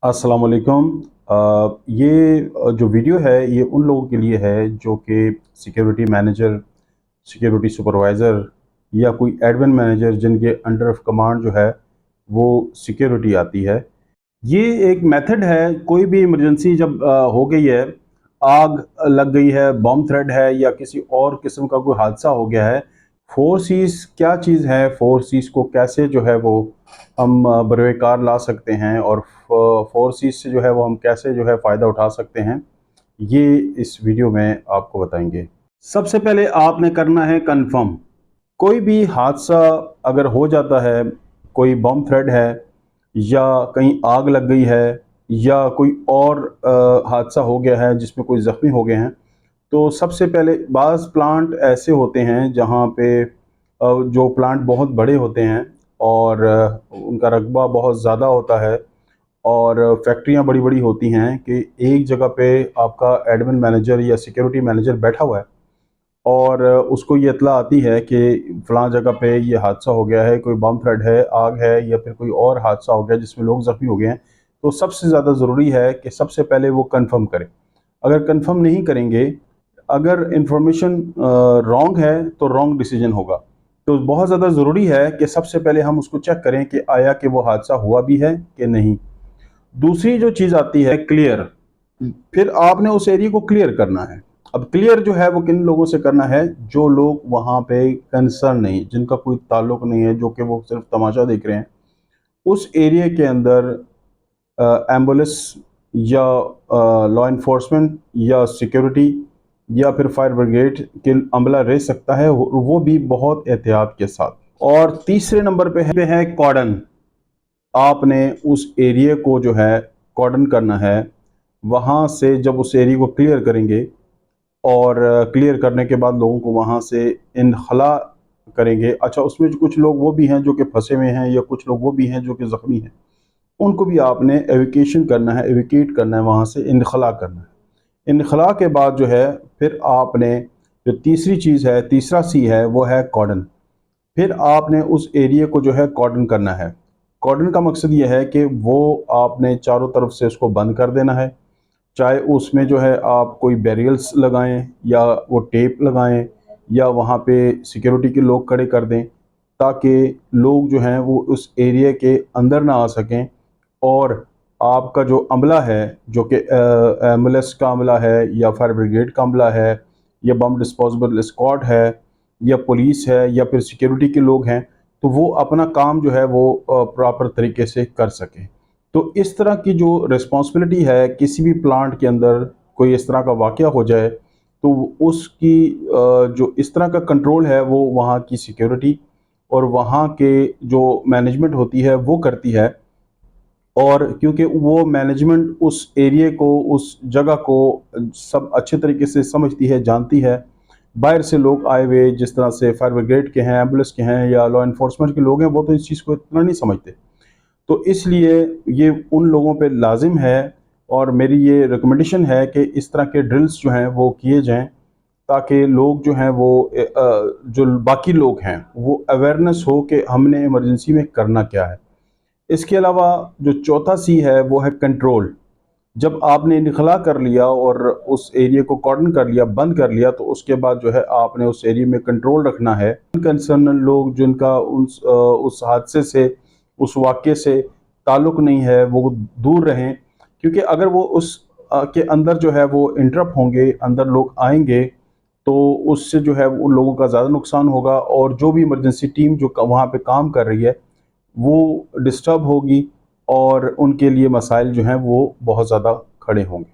अस्सलाम वालेकुम। ये जो वीडियो है ये उन लोगों के लिए है जो कि सिक्योरिटी मैनेजर, सिक्योरिटी सुपरवाइज़र या कोई एडमिन मैनेजर जिनके अंडर ऑफ कमांड जो है वो सिक्योरिटी आती है। ये एक मेथड है, कोई भी इमरजेंसी जब हो गई है, आग लग गई है, बॉम्ब थ्रेट है या किसी और किस्म का कोई हादसा हो गया है, फोर सीज़ क्या चीज़ है, फोर सीज़ को कैसे जो है वो हम बरवेकार ला सकते हैं और फोर सीज़ से जो है वो हम कैसे जो है फ़ायदा उठा सकते हैं, ये इस वीडियो में आपको बताएंगे। सबसे पहले आपने करना है कंफर्म। कोई भी हादसा अगर हो जाता है, कोई बॉम्ब थ्रेट है या कहीं आग लग गई है या कोई और हादसा हो गया है जिसमें कोई ज़ख्मी हो गए हैं, तो सबसे पहले बाज़ प्लांट ऐसे होते हैं जहाँ पे जो प्लांट बहुत बड़े होते हैं और उनका रकबा बहुत ज़्यादा होता है और फैक्ट्रियाँ बड़ी-बड़ी होती हैं कि एक जगह पे आपका एडमिन मैनेजर या सिक्योरिटी मैनेजर बैठा हुआ है और उसको ये इत्तला आती है कि फ़लाँ जगह पे ये हादसा हो गया है, कोई बम थ्रेट है, आग है या फिर कोई और हादसा हो गया जिसमें लोग ज़ख्मी हो गए हैं। तो सबसे ज़्यादा ज़रूरी है कि सबसे पहले वो कन्फर्म करें। अगर कन्फर्म नहीं करेंगे, अगर इन्फॉर्मेशन रॉन्ग है तो रॉन्ग डिसीजन होगा। तो बहुत ज़्यादा ज़रूरी है कि सबसे पहले हम उसको चेक करें कि आया कि वो हादसा हुआ भी है कि नहीं। दूसरी जो चीज़ आती है क्लियर, फिर आपने उस एरिया को क्लियर करना है। अब क्लियर जो है वो किन लोगों से करना है, जो लोग वहाँ पे कंसर्न नहीं, जिनका कोई ताल्लुक नहीं है, जो कि वो सिर्फ तमाशा देख रहे हैं। उस एरिया के अंदर एम्बुलेंस या लॉ इन्फोर्समेंट या सिक्योरिटी या फिर फायर ब्रिगेड के अमला रह सकता है, वो भी बहुत एहतियात के साथ। और तीसरे नंबर पे है कॉर्डन। आपने उस एरिया को जो है कॉर्डन करना है। वहाँ से जब उस एरिया को क्लियर करेंगे और क्लियर करने के बाद लोगों को वहाँ से इनखला करेंगे। अच्छा, उसमें जो कुछ लोग वो भी हैं जो कि फंसे हुए हैं या कुछ लोग वो भी हैं जो कि ज़ख्मी हैं, उनको भी आपने एविकेशन करना है, एविकेट करना है, वहाँ से इनखला करना है। इनखला के बाद जो है फिर आपने जो तीसरी चीज़ है, तीसरा सी है, वो है कॉर्डन। फिर आपने उस एरिया को जो है कॉर्डन करना है। कॉर्डन का मकसद ये है कि वो आपने चारों तरफ से उसको बंद कर देना है। चाहे उसमें जो है आप कोई बैरियर्स लगाएं या वो टेप लगाएं या वहाँ पे सिक्योरिटी के लोग खड़े कर दें, ताकि लोग जो हैं वो उस एरिया के अंदर ना आ सकें और आपका जो अमला है, जो कि एम्बुलेंस का अमला है या फायर ब्रिगेड का अमला है या बम डिस्पोजेबल स्क्वाड है या पुलिस है या फिर सिक्योरिटी के लोग हैं, तो वो अपना काम जो है वो प्रॉपर तरीके से कर सकें। तो इस तरह की जो रिस्पॉन्सिबिलिटी है, किसी भी प्लांट के अंदर कोई इस तरह का वाक़या हो जाए, तो उसकी जो इस तरह का कंट्रोल है वो वहाँ की सिक्योरिटी और वहाँ के जो मैनेजमेंट होती है वो करती है। और क्योंकि वो मैनेजमेंट उस एरिया को, उस जगह को सब अच्छे तरीके से समझती है, जानती है। बाहर से लोग आए हुए, जिस तरह से फायर ब्रिगेड के हैं, एम्बुलेंस के हैं या लॉ एनफोर्समेंट के लोग हैं, वो तो इस चीज़ को इतना नहीं समझते। तो इसलिए ये उन लोगों पे लाजिम है और मेरी ये रिकमेंडेशन है कि इस तरह के ड्रिल्स जो हैं वो किए जाएँ, ताकि लोग जो हैं वो जो बाकी लोग हैं वो अवेयरनेस हो कि हमने इमरजेंसी में करना क्या है। इसके अलावा जो चौथा सी है वो है कंट्रोल। जब आपने इनखला कर लिया और उस एरिया को कॉर्डन कर लिया, बंद कर लिया, तो उसके बाद जो है आपने उस एरिया में कंट्रोल रखना है। कंसर्न लोग जिनका उस हादसे से, उस वाक़ये से ताल्लुक़ नहीं है, वो दूर रहें, क्योंकि अगर वो उस के अंदर जो है वो इंटरप्ट होंगे, अंदर लोग आएँगे, तो उससे जो है उन लोगों का ज़्यादा नुकसान होगा और जो भी इमरजेंसी टीम जो वहाँ पे काम कर रही है, वो डिस्टर्ब होगी और उनके लिए मसाइल जो हैं वो बहुत ज़्यादा खड़े होंगे।